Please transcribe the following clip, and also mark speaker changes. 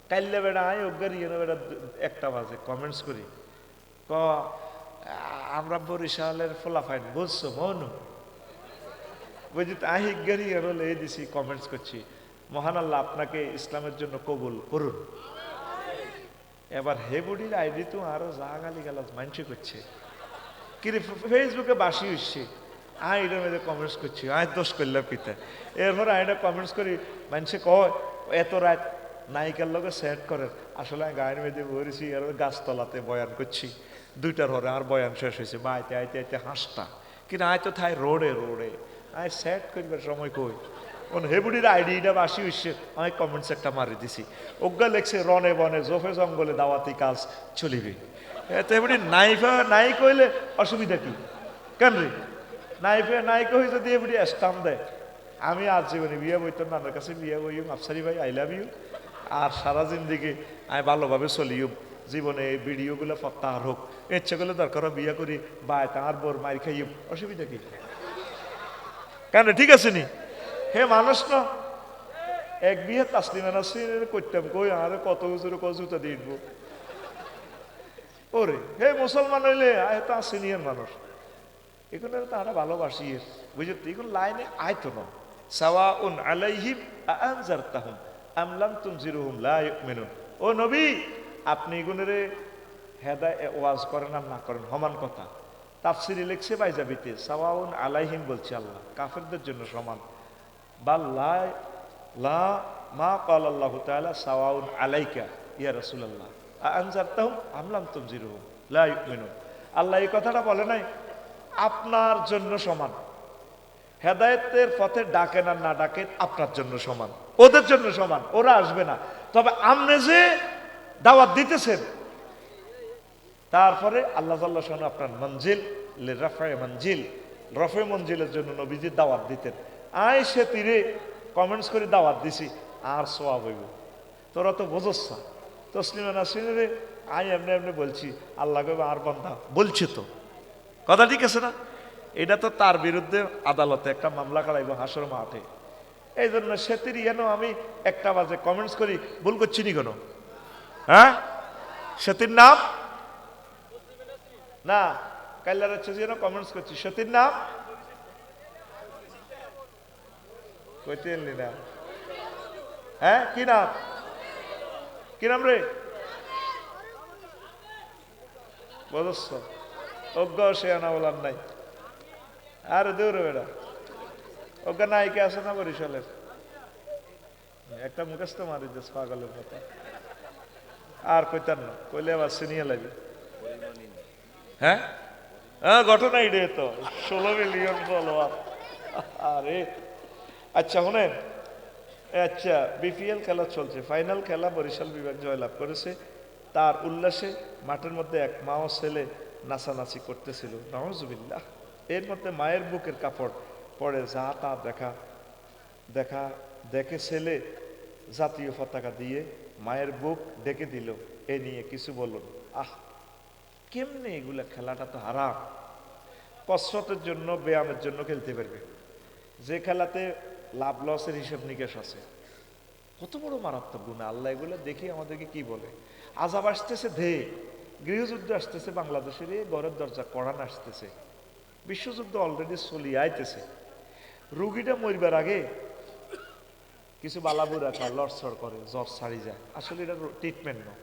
Speaker 1: কাইলে বেড়া আয় অজ্ঞার ইয়ে বেড়া 1টা বাজে কমেন্টস করি ক আমরা বরিশালের ফোলাফাইন বুঝছো মনু বুঝি আহি গাড়ি হলে দিছি কমেন্টস করছি মহান আল্লাহ আপনাকে ইসলামের জন্য কবুল করুন। এবার হেবুডির আইডি তো আরো যা গালি গালাজ মানছে করছে কিন্তু ফেসবুকে বাসি হচ্ছে আয় এটার মধ্যে কমেন্টস করছি আয় দোষ করলাম পিতা এরপর আইটা কমেন্টস করি মানুষে কয় এত রাত নায়িকার লোকে সেট করেন আসলে আমি গায়ের মধ্যে বলেছি আর গাছতলাতে বয়ান করছি 2টার হরে আর বয়ান শেষ হয়েছে বা আইতে আইতে আইতে 5টা কিন্তু আয় তো থাই রোডে রোডে আয় সেট করবার সময় কই হেবুডির আইডিটা বাসি হচ্ছে আমি কমেন্টস একটা মারি দিছি অজ্ঞা লেখছে রনে বনে জোফে জঙ্গলে দাওয়াতি কাজ চলিবে এত হেবুডি নাইফা নাই কইলে অসুবিধা কি কেন রে নাইফে নাই কই যদি হেবুডি স্টাম্প দেয় আমি আজ জীবনে বিয়ে বইতাম নানার কাছে বিয়ে বইম আফসারি ভাই আই লাভ ইউ আর সারা জিন্দিগি আমি ভালোভাবে চলিও জীবনে এই ভিডিওগুলো প্রত্যাহার হোক ইচ্ছে করলে দরকার বিয়ে করি বা তাঁর বোর মার খাইও অসুবিধা কি কেন ঠিক আছে নি হে মানুষ না এক বিয়ে তাসলিমা নাসরিনের করতাম কই আর কত জোরে কত জুতা দিয়ে দিবো ওরে হে মুসলমান হইলে আয় তা সিনিয়র মানুষ এগুলো তারা ভালোবাসি বুঝলি এগুলো লাইনে আয়তো না সাওয়াউন আলাইহিম আনজারতাহুম আম লাম তুনজিরুহুম লা ইউমিনুন ও নবী আপনি এগুলোরে হেদায়েত ওয়াজ করেন আর না করেন সমান কথা তাফসিরে লিখছে বাইজাবিতে সাওয়াউন আলাইহিম বলছে আল্লাহ কাফেরদের জন্য সমান বা লা মা ক্বাল আল্লাহু তাআলা সাওয়াউন আলাইকা ইয়া রাসূলুল্লাহ আনজারতাহুম আম লাম তুনজিরুহুম লা ইউমিনুন আল্লাহ এই কথাটা বলে নাই আপনার জন্য সমান হেদায়েতের পথে ডাকেন আর না ডাকেন আপনার জন্য সমান ওদের জন্য সমান ওরা আসবে না তবে আপনি যে দাওয়াত দিতেছেন তারপরে আল্লাহ তাআলা শুনে আপনার মঞ্জিল লিরাফায়ে মঞ্জিল রফে মঞ্জিলের জন্য নবীজি দাওয়াত দিতেন আয় সে তীরে কমেন্টস করে দাওয়াত দিছি আর সওয়াব হইব তোরা তো বোঝস না তসলিমা নাসরিনে আয় এমনি এমনি বলছি আল্লাহ কইবে আর বান্দা বলছে তো কথা ঠিক আছে না এটা তো তার বিরুদ্ধে আদালতে একটা মামলা করাইব হাসর মাঠে এই জন্য সেতির যেন আমি 1টা বাজে কমেন্টস করি ভুল করছি নি কেন হ্যাঁ সেতির নাম না কাইলার হচ্ছে যেন কমেন্টস করছি সেতির নাম কইতে এলি না হ্যাঁ কি নাম কি নাম রে বলছ অজ্ঞ সে আনা বলার নাই আর দৌড়ে বেড়া অজ্ঞা নায়িকা আছে না বরিশালের একটা মুখস্থ মারি দিস পাগলের কথা আর কইতার না কইলে আবার সিনিয়ে লাগবে হ্যাঁ হ্যাঁ ঘটনা এটাই তো 16 মিলিয়ন ফলোয়ার আরে আচ্ছা শুনেন আচ্ছা বিপিএল খেলা চলছে ফাইনাল খেলা বরিশাল বিভাগ জয়লাভ করেছে তার উল্লাসে মাঠের মধ্যে এক মা ও ছেলে নাচানাচি করতেছিল নাউজুবিল্লাহ এর মধ্যে মায়ের বুকের কাপড় পরে যা তা দেখে ছেলে জাতীয় পতাকা দিয়ে মায়ের বুক ডেকে দিল এ নিয়ে কিছু বলুন কেমনে এগুলা খেলাটা তো হারাম কসরতের জন্য ব্যায়ামের জন্য খেলতে পারবে যে খেলাতে লাভ লসের হিসাব নিকেশ আছে কত বড় মারাত্মক গুণ আল্লাহ এগুলো দেখে আমাদেরকে কি বলে আজাব আসতেছে গৃহযুদ্ধ আসতেছে বাংলাদেশের ঘরের দরজা কড়ান আসতেছে বিশ্বযুদ্ধ অলরেডি চলিয়ে আইতেছে রুগীটা মরবার আগে কিছু বালাবুরা খায় লড়ছড় করে জ্বর ছাড়ি যায় আসলে এটা ট্রিটমেন্ট নয়